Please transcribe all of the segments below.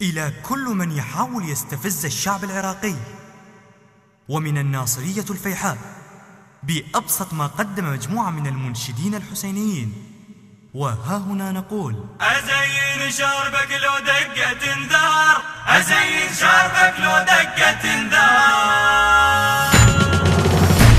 إلى كل من يحاول يستفز الشعب العراقي ومن الناصرية الفيحاء بأبسط ما قدم مجموعة من المنشدين الحسينيين. وها هنا نقول: أزين شربك لو دقة انذار، أزين شربك لو دقة انذار،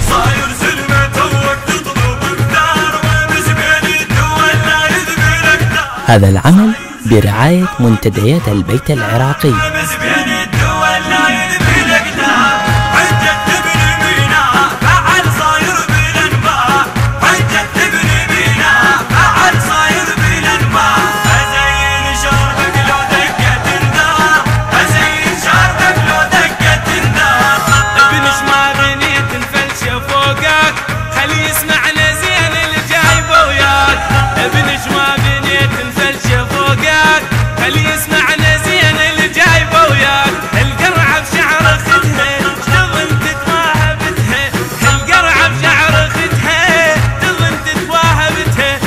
صاير سلمة توك تطلب بثار، ومزبل الدول لا يذبلك دار. هذا العمل برعاية منتديات البيت العراقي. ومزبل الدول لا يذبلك دار، حجة تبني بناء فعل صاير بالانباء، حجة تبني بناء فعل صاير بالانباء. أزين شربك لو دقة انذار، أزين شربك لو دقة انذار. ابنش ما بنيت الفلشة فوقك، خلي يسمعنا زين اللي جايبه وياك. ابنش ما بنيت الفلشة فوقك، خلي يسمعنا زين اللي جايبه وياك. القرعة بشعر خدها تظن تتواهى بتها، القرعة بشعر خدها تظن تتواهى بتها.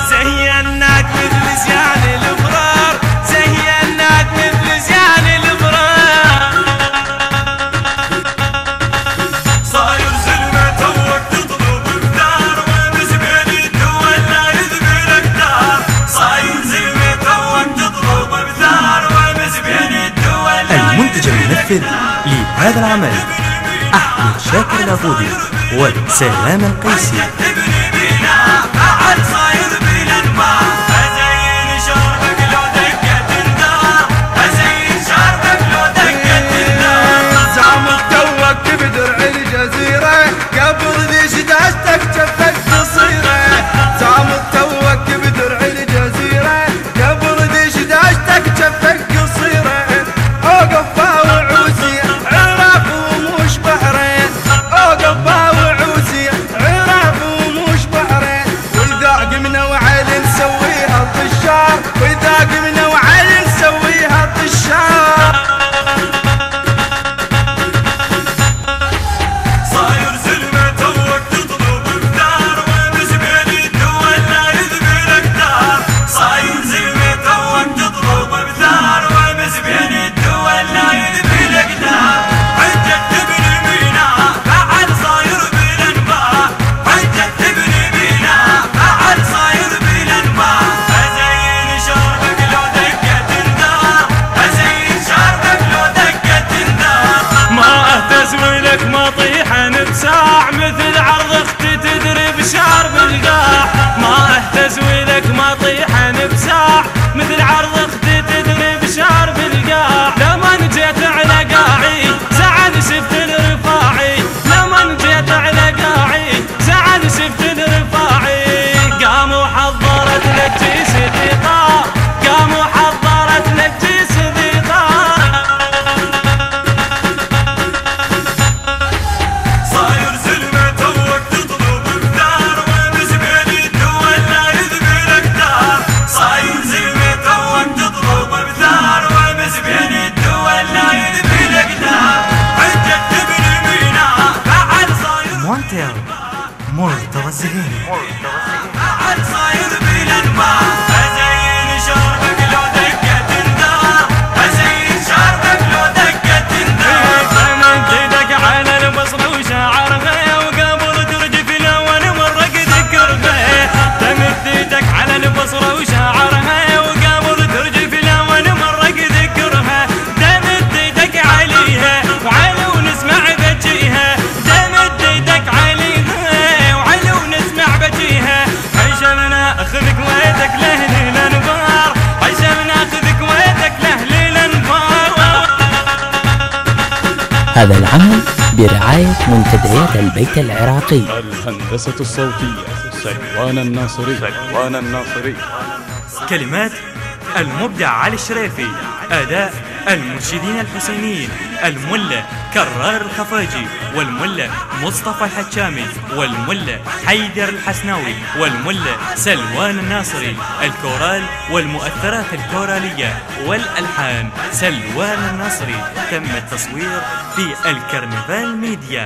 زيناك مثل زيان الابرار، زيناك مثل زيان الابرار، صاير سلمة توك تطلب بثار، ومزبل الدول لا يذبلك دار، صاير سلمة توك تطلب بثار، ومزبل الدول لا المنتج المنفذ لهذا العمل أحمد شاكر العبودي وسلام القيسي. تبني بناء فعل صاير بالانباء. أزين شربك لو دقة انذار، أزين شربك لو دقة انذار. زعمت توك بدرع الجزيرة، قبل ذي شداشتك جفك تصيره. زعمت توك بدرع الجزيرة، قبل ذي شداشتك جفك قصيره. اوقف باوعوسي عراق ومش بحرين، اوقف باوعوسي عراق ومش بحرين. واذا قمنا وعلي نسويها طشار، واذا قمنا وعلي نسويها طشار. صاير سلمة توك تطلب بثار، ومزبل الدول لا يذبلك دار، صاير سلمة توك تطلب بثار، ومزبل الدول لا يذبلك دار. حجة تبني بناء فعل صاير بالانباء، حجة تبني بناء فعل صاير بالانباء. أزين شربك لو دقة انذار، أزين شربك لو دقة انذار. ما اهتز ولك ما طيحن بساع، مثل عرض اختي تدري بشعر بالقاع. ما اهتز ولك ما طيحن بساع، مثل عرض اختي تدري بشعر بالقاع. لما جيت على قاعي زعل شفت الرفاعي، لما جيت على قاعي زعل شفت الرفاعي. قام وحضرت لك جيش ذيقار، قام وحضرت لك جيش ذيقار. صاير سلمة توك تطلب بثار، ومزبل الدول لا يذبلك دار، صاير سلمة توك تطلب بثار، ومزبل الدول لا يذبلك دار. حجة تبني بناء فعل صاير مونتير مرتضى الزهيري. فعل صاير بالانباء. أزين شربك لو دقة انذار، أزين شربك لو دقة انذار. تمد ايدك على البصرة وشعرها، وقبل ترجف الأول مرة تذكرها. تمد ايدك على البصرة وشعرها، وقبل ترجف الأول مرة تذكرها. تمد ايدك عليها وعلى ونسمع بجيها، تمد ايدك عليها وعلى ونسمع بجيها. عشان ناخذك ويدك لاهل الانبار، عشان ناخذك ويدك لاهل الانبار. هذا العمل برعاية منتديات البيت العراقي. الهندسة الصوتية سلوان الناصري. كلمات المبدع علي الشريفي، أداء المنشدين الحسينيين الملا كرار الخفاجي، والملا مصطفى الحجامي، والملا حيدر الحسناوي، والملا سلوان الناصري. الكورال والمؤثرات الكورالية والألحان سلوان الناصري. تم التصوير في الكرنفال ميديا.